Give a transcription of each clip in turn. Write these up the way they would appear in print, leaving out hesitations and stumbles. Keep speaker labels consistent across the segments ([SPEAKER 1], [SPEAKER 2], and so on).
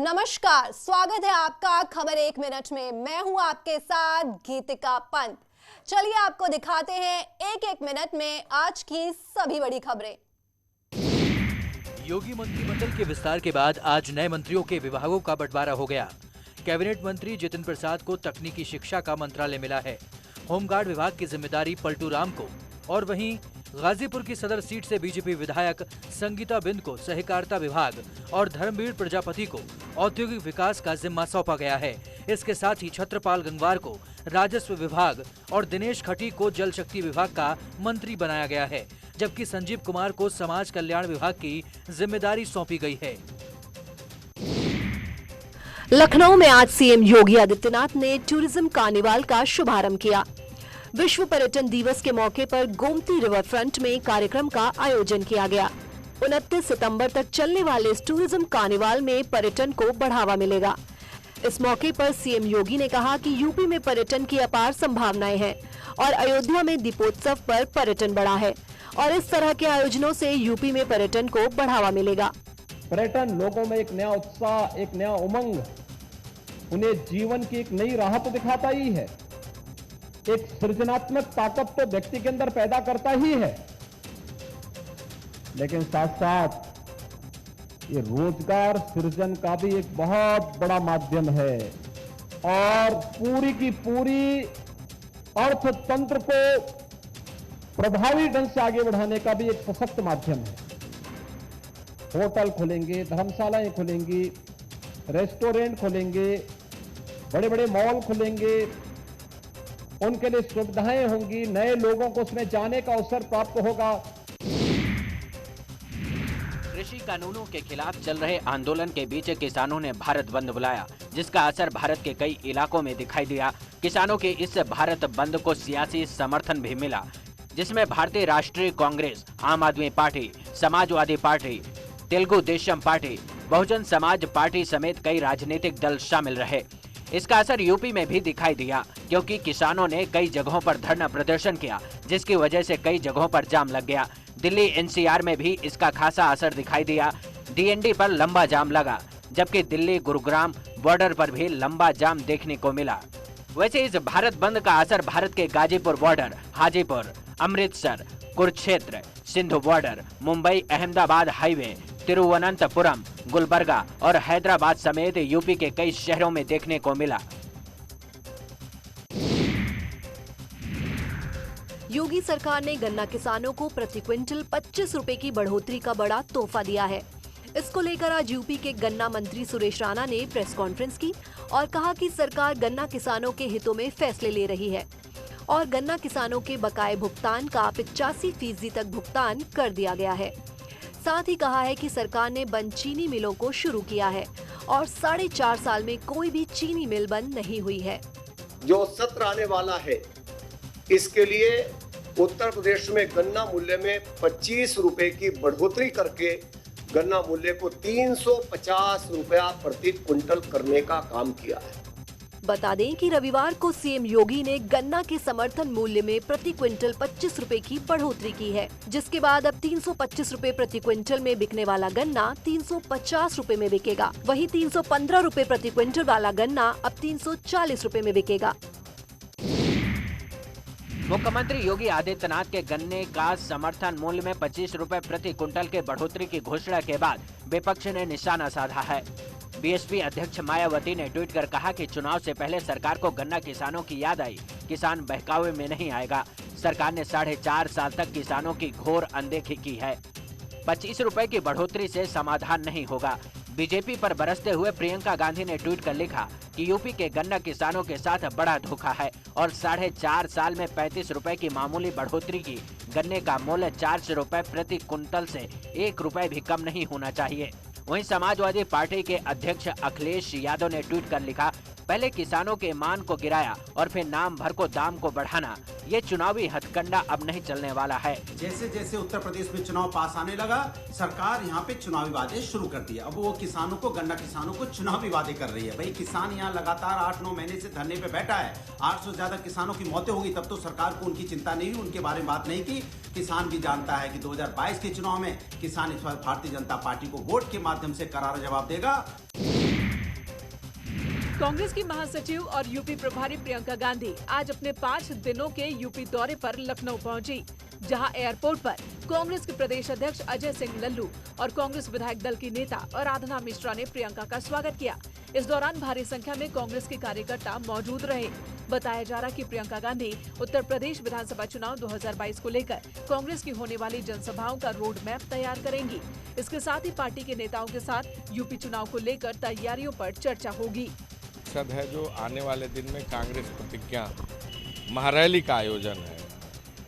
[SPEAKER 1] नमस्कार, स्वागत है आपका खबर एक मिनट में। मैं हूं आपके साथ गीतिका पंत। चलिए आपको दिखाते हैं एक एक मिनट में आज की सभी बड़ी खबरें।
[SPEAKER 2] योगी मंत्रिमंडल के विस्तार के बाद आज नए मंत्रियों के विभागों का बंटवारा हो गया। कैबिनेट मंत्री जितिन प्रसाद को तकनीकी शिक्षा का मंत्रालय मिला है। होमगार्ड विभाग की जिम्मेदारी पलटू राम को और वहीं गाजीपुर की सदर सीट से बीजेपी विधायक संगीता बिंद को सहकारिता विभाग और धर्मवीर प्रजापति को औद्योगिक विकास का जिम्मा सौंपा गया है। इसके साथ ही छत्रपाल गंगवार को राजस्व विभाग और दिनेश खटीक को जल शक्ति विभाग का मंत्री बनाया गया है, जबकि संजीव कुमार को समाज कल्याण विभाग की जिम्मेदारी सौंपी गई है।
[SPEAKER 3] लखनऊ में आज सीएम योगी आदित्यनाथ ने टूरिज्म कार्निवाल का शुभारंभ किया। विश्व पर्यटन दिवस के मौके पर गोमती रिवर फ्रंट में कार्यक्रम का आयोजन किया गया। 29 सितंबर तक चलने वाले इस टूरिज्म कार्निवाल में पर्यटन को बढ़ावा मिलेगा। इस मौके पर सीएम योगी ने कहा कि यूपी में पर्यटन की अपार संभावनाएं हैं और अयोध्या में दीपोत्सव पर पर्यटन बढ़ा है और इस तरह के आयोजनों से यूपी में पर्यटन को बढ़ावा मिलेगा।
[SPEAKER 4] पर्यटन लोगों में एक नया उत्साह, एक नया उमंग, उन्हें जीवन की एक नई राह तो दिखाता ही है, एक सृजनात्मक ताकत तो व्यक्ति के अंदर पैदा करता ही है, लेकिन साथ साथ ये रोजगार सृजन का भी एक बहुत बड़ा माध्यम है और पूरी की पूरी अर्थतंत्र को प्रभावी ढंग से आगे बढ़ाने का भी एक सशक्त माध्यम है। होटल खुलेंगे, धर्मशालाएं खुलेंगी, रेस्टोरेंट खुलेंगे, बड़े बड़े मॉल खुलेंगे, उनके लिए सुविधाएं होंगी, नए लोगों को उसमें जाने का अवसर प्राप्त होगा।
[SPEAKER 5] कृषि कानूनों के खिलाफ चल रहे आंदोलन के बीच किसानों ने भारत बंद बुलाया, जिसका असर भारत के कई इलाकों में दिखाई दिया। किसानों के इस भारत बंद को सियासी समर्थन भी मिला, जिसमें भारतीय राष्ट्रीय Congress, Aam Aadmi Party, Samajwadi Party, Telugu Desam Party, Bahujan Samaj Party समेत कई राजनीतिक दल शामिल रहे। इसका असर यूपी में भी दिखाई दिया, क्योंकि किसानों ने कई जगहों पर धरना प्रदर्शन किया, जिसकी वजह से कई जगहों पर जाम लग गया। दिल्ली एनसीआर में भी इसका खासा असर दिखाई दिया। डीएनडी पर लंबा जाम लगा, जबकि दिल्ली गुरुग्राम बॉर्डर पर भी लंबा जाम देखने को मिला। वैसे इस भारत बंद का असर भारत के Ghazipur border, Hajipur, Amritsar, Kurukshetra, Sindhu border, Mumbai Ahmedabad highway, Thiruvananthapuram, Gulbarga और हैदराबाद समेत यूपी के कई शहरों में देखने को मिला।
[SPEAKER 3] योगी सरकार ने गन्ना किसानों को प्रति क्विंटल 25 रुपए की बढ़ोतरी का बड़ा तोहफा दिया है। इसको लेकर आज यूपी के गन्ना मंत्री सुरेश राणा ने प्रेस कॉन्फ्रेंस की और कहा कि सरकार गन्ना किसानों के हितों में फैसले ले रही है और गन्ना किसानों के बकाये भुगतान का 85% तक भुगतान कर दिया गया है। साथ ही कहा है कि सरकार ने बंद चीनी मिलों को शुरू किया है और 4.5 साल में कोई भी चीनी मिल बंद नहीं हुई है।
[SPEAKER 6] जो सत्र आने वाला है, इसके लिए उत्तर प्रदेश में गन्ना मूल्य में 25 रुपए की बढ़ोतरी करके गन्ना मूल्य को 350 रुपया प्रति क्विंटल करने का काम किया है।
[SPEAKER 3] बता दें कि रविवार को सीएम योगी ने गन्ना के समर्थन मूल्य में प्रति क्विंटल 25 रुपए की बढ़ोतरी की है, जिसके बाद अब 325 रुपए प्रति क्विंटल में बिकने वाला गन्ना 350 रुपए में बिकेगा। वहीं 315 रुपए प्रति क्विंटल वाला गन्ना अब 340 रुपए में बिकेगा।
[SPEAKER 5] मुख्यमंत्री योगी आदित्यनाथ के गन्ने का समर्थन मूल्य में 25 रुपए प्रति क्विंटल के बढ़ोतरी की घोषणा के बाद विपक्ष ने निशाना साधा है। बीएसपी अध्यक्ष मायावती ने ट्वीट कर कहा कि चुनाव से पहले सरकार को गन्ना किसानों की याद आई। किसान बहकावे में नहीं आएगा। सरकार ने 4.5 साल तक किसानों की घोर अनदेखी की है। 25 रुपए की बढ़ोतरी से समाधान नहीं होगा। बीजेपी पर बरसते हुए प्रियंका गांधी ने ट्वीट कर लिखा कि यूपी के गन्ना किसानों के साथ बड़ा धोखा है और 4.5 साल में 35 रुपए की मामूली बढ़ोतरी की। गन्ने का मूल्य 400 रुपए प्रति कुंटल से 1 रुपए भी कम नहीं होना चाहिए। वहीं समाजवादी पार्टी के अध्यक्ष अखिलेश यादव ने ट्वीट कर लिखा, पहले किसानों के मान को गिराया और फिर नाम भर को दाम को बढ़ाना, ये चुनावी हथकंडा अब नहीं चलने वाला है।
[SPEAKER 7] जैसे जैसे उत्तर प्रदेश में चुनाव पास आने लगा, सरकार यहाँ पे चुनावी वादे शुरू कर दिए। अब वो किसानों को, गन्ना किसानों को चुनावी वादे कर रही है। भाई किसान यहाँ लगातार 8-9 महीने से धरने पे बैठा है। 800 से ज्यादा किसानों की मौतें होगी, तब तो सरकार को उनकी चिंता नहीं हुई, उनके बारे में बात नहीं की। किसान भी जानता है कि 2022 के चुनाव में किसान इस बार भारतीय जनता पार्टी को वोट के माध्यम से करारा जवाब देगा।
[SPEAKER 8] कांग्रेस की महासचिव और यूपी प्रभारी प्रियंका गांधी आज अपने 5 दिनों के यूपी दौरे पर लखनऊ पहुंची, जहां एयरपोर्ट पर कांग्रेस के प्रदेश अध्यक्ष अजय सिंह लल्लू और कांग्रेस विधायक दल की नेता आराधना मिश्रा ने प्रियंका का स्वागत किया। इस दौरान भारी संख्या में कांग्रेस के कार्यकर्ता मौजूद रहे। बताया जा रहा कि प्रियंका गांधी उत्तर प्रदेश विधानसभा चुनाव 2022 को लेकर कांग्रेस की होने वाली जनसभाओं का रोड मैप तैयार करेंगी। इसके साथ ही पार्टी के नेताओं के साथ यूपी चुनाव को लेकर तैयारियों पर चर्चा होगी।
[SPEAKER 9] मकसद है जो आने वाले दिन में कांग्रेस प्रतिज्ञा महारैली का आयोजन है,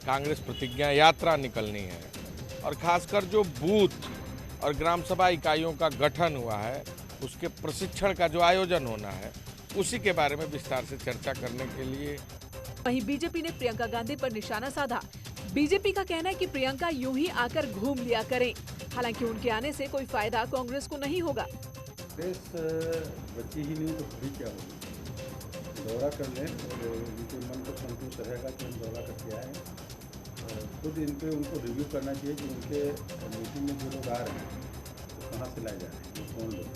[SPEAKER 9] कांग्रेस प्रतिज्ञा यात्रा निकलनी है और खासकर जो बूथ और ग्राम सभा इकाइयों का गठन हुआ है उसके प्रशिक्षण का जो आयोजन होना है उसी के बारे में विस्तार से चर्चा करने के लिए।
[SPEAKER 8] वहीं बीजेपी ने प्रियंका गांधी पर निशाना साधा। बीजेपी का कहना है कि प्रियंका यूं ही आकर घूम लिया करें, हालांकि उनके आने से कोई फायदा कांग्रेस को नहीं होगा।
[SPEAKER 10] बच्ची ही नहीं तो खुद क्या होगी, दौरा कर लें और उनके मन को संतुष्ट रहेगा कि हम दौरा करके आए हैं। खुद उनको रिव्यू करना चाहिए कि उनके मीटिंग में जो लोग आ रहे हैं तो कहाँ से लाए जा रहे हैं, कौन लोग।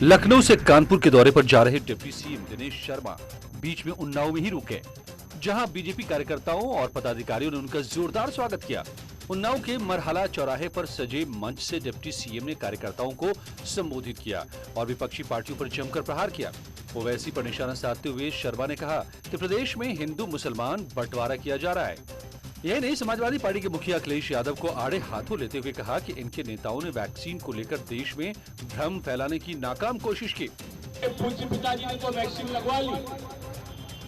[SPEAKER 11] लखनऊ से कानपुर के दौरे पर जा रहे डिप्टी सीएम दिनेश शर्मा बीच में उन्नाव में ही रुके, जहां बीजेपी कार्यकर्ताओं और पदाधिकारियों ने उनका जोरदार स्वागत किया। उन्नाव के मरहला चौराहे पर सजे मंच से डिप्टी सीएम ने कार्यकर्ताओं को संबोधित किया और विपक्षी पार्टियों पर जमकर प्रहार किया। ओवैसी पर निशाना साधते हुए शर्मा ने कहा कि प्रदेश में हिंदू मुसलमान बंटवारा किया जा रहा है। यही नहीं, समाजवादी पार्टी के मुखिया अखिलेश यादव को आड़े हाथों लेते हुए कहा कि इनके नेताओं ने वैक्सीन को लेकर देश में भ्रम फैलाने की नाकाम कोशिश की।
[SPEAKER 12] पूज्य पिताजी ने तो वैक्सीन लगवा ली,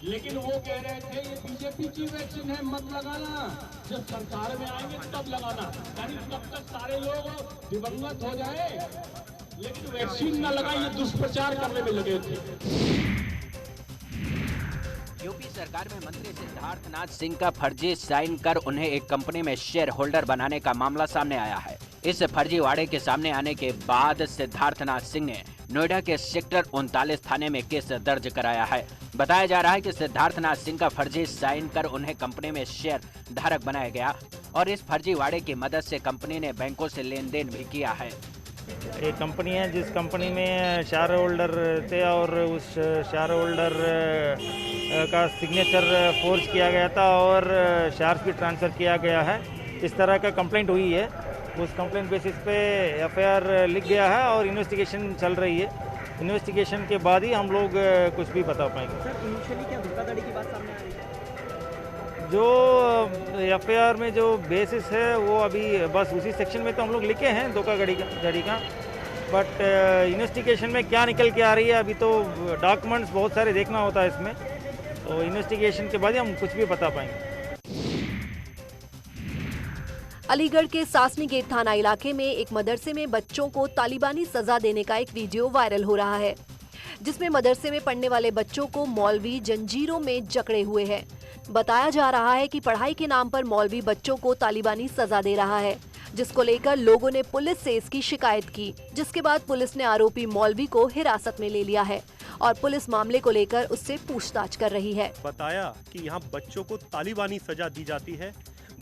[SPEAKER 12] लेकिन वो कह रहे थे ये बीजेपी की वैक्सीन है, मत लगाना, जब सरकार में आएंगे तब लगाना, यानी तब तक सारे लोग दिवंगत हो जाए, लेकिन वैक्सीन न लगाए, ये दुष्प्रचार करने में लगे थे।
[SPEAKER 5] यूपी सरकार में मंत्री सिद्धार्थनाथ सिंह का फर्जी साइन कर उन्हें एक कंपनी में शेयर होल्डर बनाने का मामला सामने आया है। इस फर्जीवाड़े के सामने आने के बाद सिद्धार्थनाथ सिंह ने नोएडा के सेक्टर 39 थाने में केस दर्ज कराया है। बताया जा रहा है कि सिद्धार्थनाथ सिंह का फर्जी साइन कर उन्हें कंपनी में शेयर धारक बनाया गया और इस फर्जीवाड़े की मदद से कंपनी ने बैंकों से लेन देन भी किया है।
[SPEAKER 13] एक कंपनी है जिस कंपनी में शेयर होल्डर थे और उस शेयर होल्डर का सिग्नेचर फोर्ज किया गया था और शेयर्स भी ट्रांसफ़र किया गया है। इस तरह का कंप्लेंट हुई है, उस कंप्लेंट बेसिस पे एफआईआर लिख गया है और इन्वेस्टिगेशन चल रही है। इन्वेस्टिगेशन के बाद ही हम लोग कुछ भी बता पाएंगे।
[SPEAKER 14] सर, इनिशियली क्या धोखाधड़ी की बात सामने आ रही है?
[SPEAKER 13] जो एफआईआर में जो बेसिस है वो अभी बस उसी सेक्शन में तो हम लोग लिखे हैं धोखाधड़ी का, बट इन्वेस्टिगेशन में क्या निकल के आ रही है अभी तो डॉक्यूमेंट्स बहुत सारे देखना होता है इसमें, तो इन्वेस्टिगेशन के बाद ही हम कुछ भी बता पाएंगे।
[SPEAKER 3] अलीगढ़ के सासनी गेट थाना इलाके में एक मदरसे में बच्चों को तालिबानी सजा देने का एक वीडियो वायरल हो रहा है, जिसमें मदरसे में पढ़ने वाले बच्चों को मौलवी जंजीरों में जकड़े हुए हैं। बताया जा रहा है कि पढ़ाई के नाम पर मौलवी बच्चों को तालिबानी सजा दे रहा है, जिसको लेकर लोगों ने पुलिस से इसकी शिकायत की, जिसके बाद पुलिस ने आरोपी मौलवी को हिरासत में ले लिया है और पुलिस मामले को लेकर उससे पूछताछ कर रही है।
[SPEAKER 15] बताया कि यहाँ बच्चों को तालिबानी सजा दी जाती है,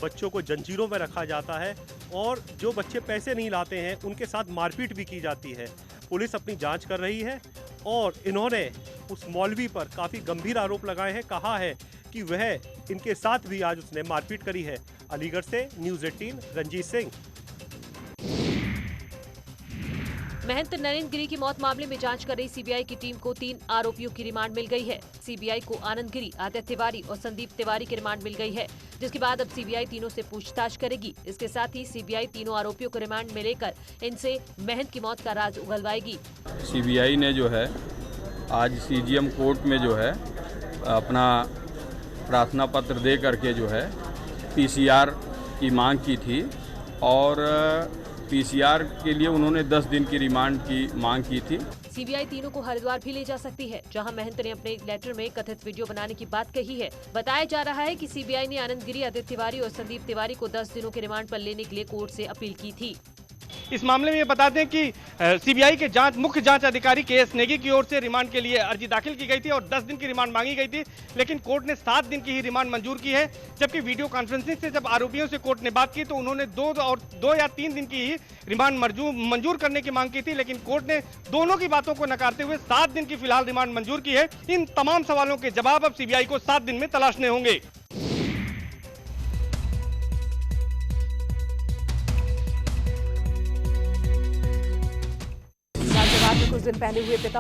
[SPEAKER 15] बच्चों को जंजीरों में रखा जाता है और जो बच्चे पैसे नहीं लाते हैं उनके साथ मारपीट भी की जाती है। पुलिस अपनी जांच कर रही है और इन्होंने उस मौलवी पर काफ़ी गंभीर आरोप लगाए हैं। कहा है कि वह इनके साथ भी आज उसने मारपीट करी है। अलीगढ़ से न्यूज़ 18 रंजीत सिंह।
[SPEAKER 8] महंत नरेंद्र गिरी की मौत मामले में जांच कर रही सीबीआई की टीम को 3 आरोपियों की रिमांड मिल गई है। सीबीआई को आनंद गिरी, आदित्य तिवारी और संदीप तिवारी की रिमांड मिल गई है, जिसके बाद अब सीबीआई तीनों से पूछताछ करेगी। इसके साथ ही सीबीआई तीनों आरोपियों को रिमांड में लेकर इनसे महंत की मौत का राज उगलवाएगी।
[SPEAKER 16] सीबीआई ने जो है आज सीजीएम कोर्ट में जो है अपना प्रार्थना पत्र दे करके जो है पीसीआर की मांग की थी और पीसीआर के लिए उन्होंने 10 दिन की रिमांड की मांग की थी।
[SPEAKER 8] सीबीआई तीनों को हरिद्वार भी ले जा सकती है, जहां महंत ने अपने लेटर में कथित वीडियो बनाने की बात कही है। बताया जा रहा है कि सीबीआई ने आनंद गिरी, आदित्य तिवारी और संदीप तिवारी को 10 दिनों के रिमांड पर लेने के लिए कोर्ट से अपील की थी।
[SPEAKER 17] इस मामले में ये बता दें कि सीबीआई के मुख्य जांच अधिकारी के.एस. नेगी की ओर से रिमांड के लिए अर्जी दाखिल की गई थी और 10 दिन की रिमांड मांगी गई थी, लेकिन कोर्ट ने 7 दिन की ही रिमांड मंजूर की है। जबकि वीडियो कॉन्फ्रेंसिंग से जब आरोपियों से कोर्ट ने बात की तो उन्होंने 2 या 3 दिन की ही रिमांड मंजूर करने की मांग की थी, लेकिन कोर्ट ने दोनों की बातों को नकारते हुए 7 दिन की फिलहाल रिमांड मंजूर की है। इन तमाम सवालों के जवाब अब सीबीआई को 7 दिन में तलाशने होंगे।
[SPEAKER 8] राज्यपाल में कुछ दिन पहले हुए पिता